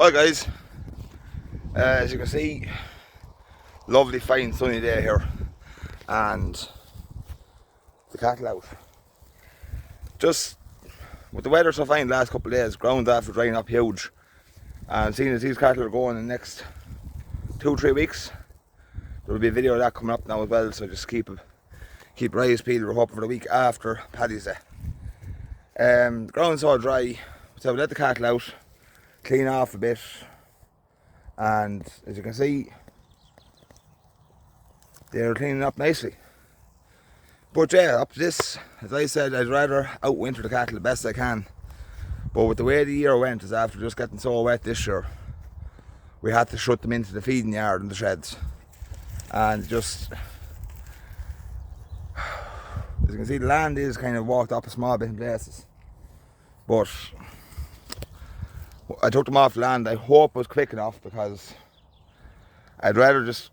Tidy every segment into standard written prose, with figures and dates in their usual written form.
Well guys, as you can see, lovely fine sunny day here and the cattle out. Just with the weather so fine the last couple of days, ground after drying up huge, and seeing as these cattle are going in the next 2-3 weeks, there will be a video of that coming up now as well, so just keep your eyes peeled. We're hoping for the week after Paddy's Day. The ground's all dry, so we let the cattle out, clean off a bit, and as you can see, they're cleaning up nicely. But yeah, up to this, as I said, I'd rather outwinter the cattle the best I can. But with the way the year went, is after just getting so wet this year, we had to shut them into the feeding yard and the sheds. And just, as you can see, the land is kind of walked up a small bit in places. But I took them off the land. I hope it was quick enough, because I'd rather just,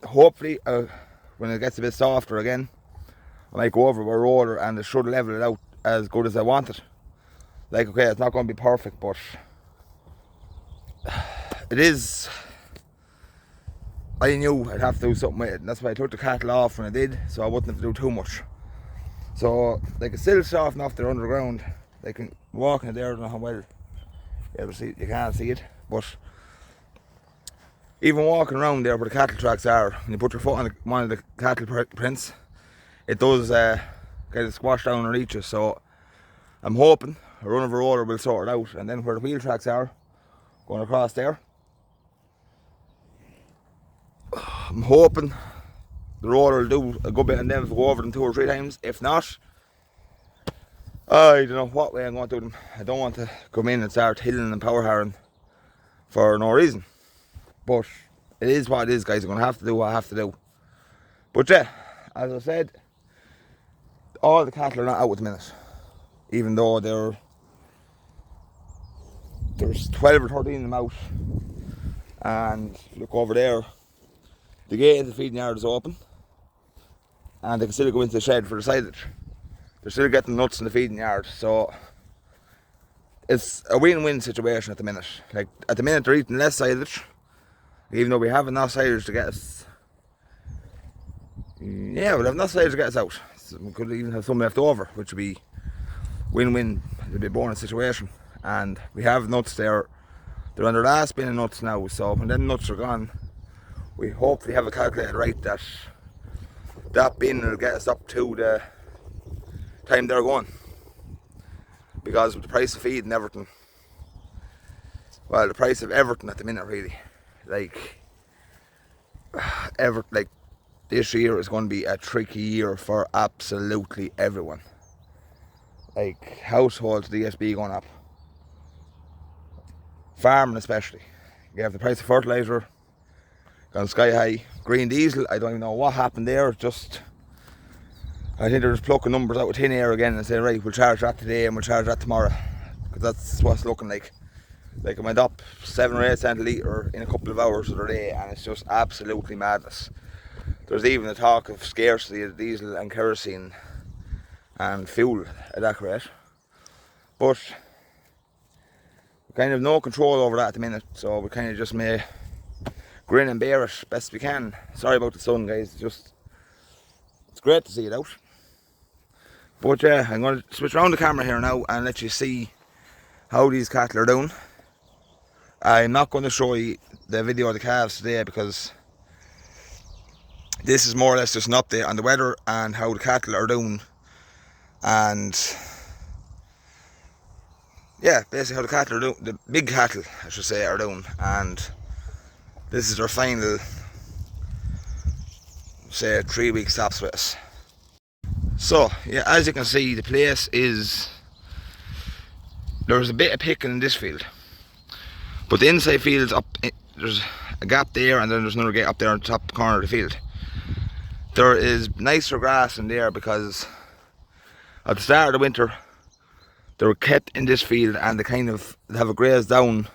hopefully, when it gets a bit softer again, I might go over with a roller and it should level it out as good as I want it. Like, okay, it's not going to be perfect, but it is. I knew I'd have to do something with it, and that's why I took the cattle off when I did, so I wouldn't have to do too much. So they can still soft enough, they're underground. They can walk in there, I don't know how well you can't see it, but even walking around there where the cattle tracks are, when you put your foot on one of the cattle prints, it does kind of squash down underneath you. So I'm hoping a run of a roller will sort it out, and then where the wheel tracks are, going across there, I'm hoping the roller will do a good bit and then go over them 2 or 3 times. If not, I don't know what way I'm going to do them. I don't want to come in and start hilling and power harring for no reason. But it is what it is, guys. I'm going to have to do what I have to do. But yeah, as I said, all the cattle are not out at the minute. Even though there's 12 or 13 of them out. And look over there, the gate of the feeding yard is open, and they can still go into the shed for the silage. They're still getting nuts in the feeding yard, so it's a win-win situation at the minute. Like, at the minute they're eating less silage, even though we have enough silage to get us. Yeah, we'll have enough silage to get us out. So we could even have some left over, which would be win-win. It'd be a bonus situation. And we have nuts there. They're on their last bin of nuts now, so when them nuts are gone, we hopefully have it calculated right that that bin will get us up to the time they're going. Because with the price of feed and everything, well, the price of everything at the minute, really, like this year is going to be a tricky year for absolutely everyone. Like, households, DSB going up, farming especially. You have the price of fertiliser gone sky high. Green diesel, I don't even know what happened there. Just, I think they're just plucking numbers out of thin air again and saying, right, we'll charge that today and we'll charge that tomorrow, because that's what it's looking like. Like, it went up 7 or 8 cents a litre in a couple of hours the other day, and it's just absolutely madness. There's even a talk of scarcity of diesel and kerosene and fuel at that rate. But we kind of have no control over that at the minute, so we kind of just may grin and bear it best we can. Sorry about the sun, guys. It's great to see it out. But yeah, I'm going to switch around the camera here now and let you see how these cattle are doing. I'm not going to show you the video of the calves today, because this is more or less just an update on the weather and how the cattle are doing, and yeah, basically how the cattle are doing, the big cattle I should say, are doing. And this is their final, say, 3-week stops with us. So yeah, as you can see, the place is, there's a bit of picking in this field, but the inside field's up, there's a gap there, and then there's another gate up there on the top corner of the field. There is nicer grass in there, because at the start of the winter they were kept in this field, and they kind of have a grazed down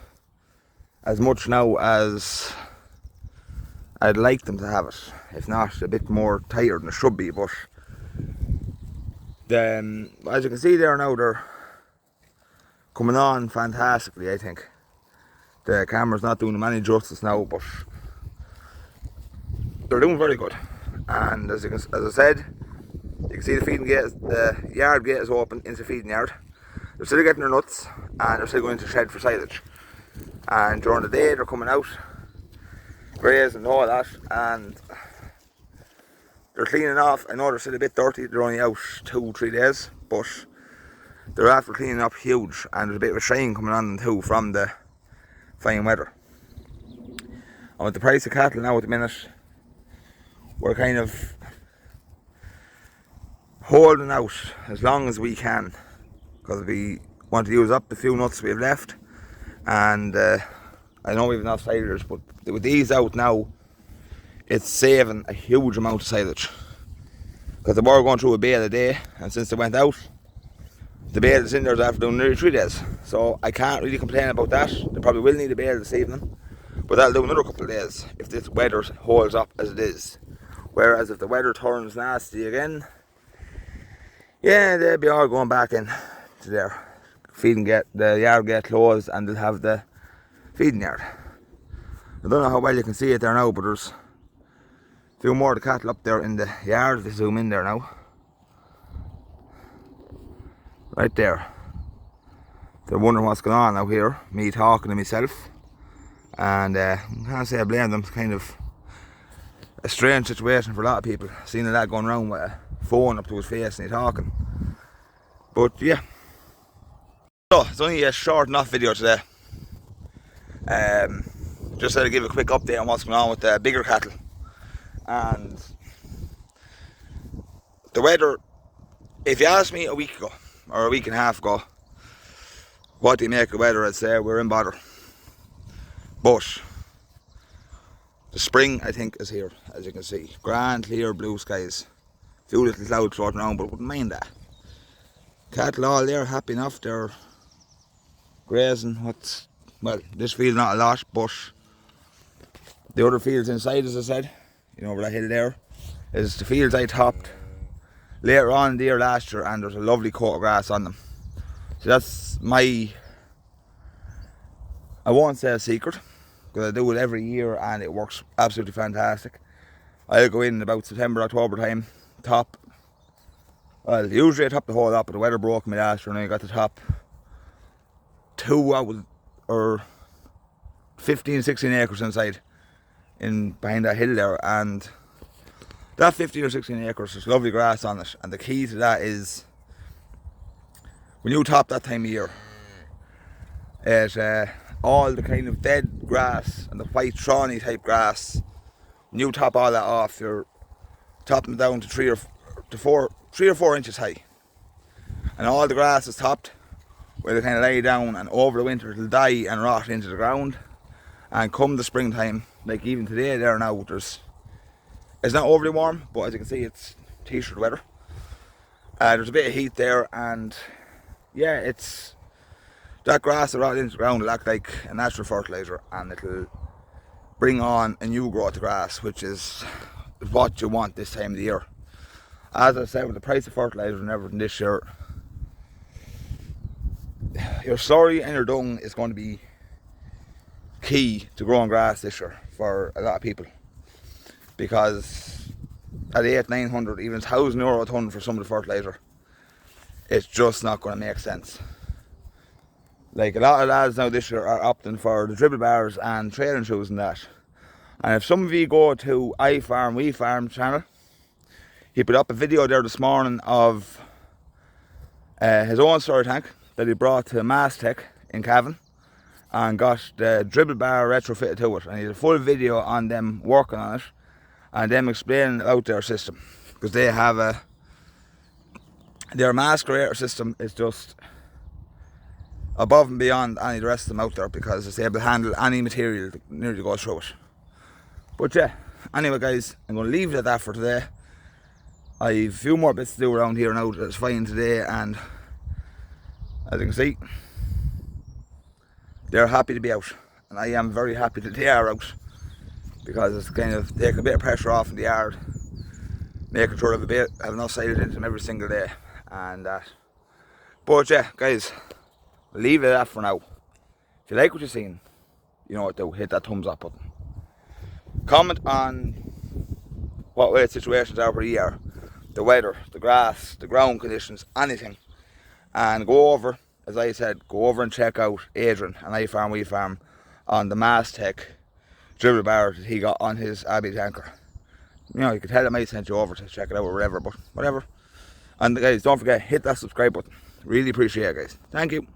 as much now as I'd like them to have it, if not a bit more tighter than it should be. But then, as you can see there now, they're coming on fantastically, I think. The camera's not doing them any justice now, but they're doing very good. And as I said, you can see the feeding gate, the yard gate is open into the feeding yard. They're still getting their nuts and they're still going to shed for silage. And during the day they're coming out, graze and all that, and they're cleaning off. I know they're still a bit dirty, they're only out 2-3 days, but they're after cleaning up huge, and there's a bit of a shine coming on them too from the fine weather. And with the price of cattle now at the minute, we're kind of holding out as long as we can, because we want to use up the few nuts we have left. And I know we have enough silage, but with these out now, it's saving a huge amount of silage, because they were going through a bale a day, and since they went out, the bale that's in there is after doing nearly 3 days. So I can't really complain about that. They probably will need a bale this evening, but that'll do another couple of days if this weather holds up as it is. Whereas if the weather turns nasty again, yeah, they'll be all going back in to their feeding gate, the yard gate closed, and they'll have the feeding yard. I don't know how well you can see it there now, but there's a few more of the cattle up there in the yard. If you zoom in there now, right there. They're wondering what's going on out here, me talking to myself, and I can't say I blame them. It's kind of a strange situation for a lot of people, seeing a lad going around with a phone up to his face and he's talking. But yeah, so it's only a short enough video today. Just to give a quick update on what's going on with the bigger cattle. And the weather, if you asked me a week ago or a week and a half ago, what do you make of the weather, I'd say we're in bother. But the spring, I think, is here, as you can see. Grand, clear, blue skies. Few little clouds floating around, but wouldn't mind that. Cattle all there, happy enough. They're grazing. Well, this field not a lot, but the other fields inside, as I said, you know, over that hill there, is the fields I topped later on in the year last year, and there's a lovely coat of grass on them. So that's my, I won't say a secret, because I do it every year and it works absolutely fantastic. I'll go in about September, October time, top, well, usually I top the whole lot, but the weather broke me last year and I got the top 2 out of, or 15-16 acres inside, in behind that hill there, and that 15 or 16 acres, there's lovely grass on it, and the key to that is when you top that time of year, it all the kind of dead grass and the white thorny type grass, when you top all that off, you're topping it down to 3 or 4 inches high, and all the grass is topped where they kind of lay down, and over the winter it'll die and rot into the ground. And come the springtime, like even today there now, it's not overly warm, but as you can see, it's t-shirt weather. There's a bit of heat there, and yeah, it's that grass that rotted into the ground will act like a natural fertilizer, and it'll bring on a new growth of grass, which is what you want this time of the year. As I said, with the price of fertilizer and everything this year, your slurry and your dung is going to be key to growing grass this year for a lot of people, because at 800-900, even €1,000 a tonne for some of the fertilizer, it's just not going to make sense. Like, a lot of lads now this year are opting for the dribble bars and trailing shoes and that. And if some of you go to iFarm, We Farm channel, he put up a video there this morning of his own storage tank that he brought to Mastech in Cavan, and got the dribble bar retrofitted to it, and he had a full video on them working on it and them explaining about their system, because they have their masquerator system is just above and beyond any of the rest of them out there, because it's able to handle any material that nearly goes through it. But yeah, anyway guys, I'm going to leave it at that for today. I've a few more bits to do around here now that's fine today, and as you can see, they're happy to be out, and I am very happy that they are out, because it's kind of taking a bit of pressure off in the yard, making sure I have enough silage into them every single day, and that. But yeah guys, I'll leave it at that for now. If you like what you've seen, you know what to do, hit that thumbs up button. Comment on what way the situations are for the year, the weather, the grass, the ground conditions, anything. And go over, as I said, go over and check out Adrian and I Farm We Farm on the Mastech dribble bar that he got on his Abbey tanker. You know, you could tell him I sent you over to check it out or whatever, but whatever. And guys, don't forget, hit that subscribe button. Really appreciate it, guys. Thank you.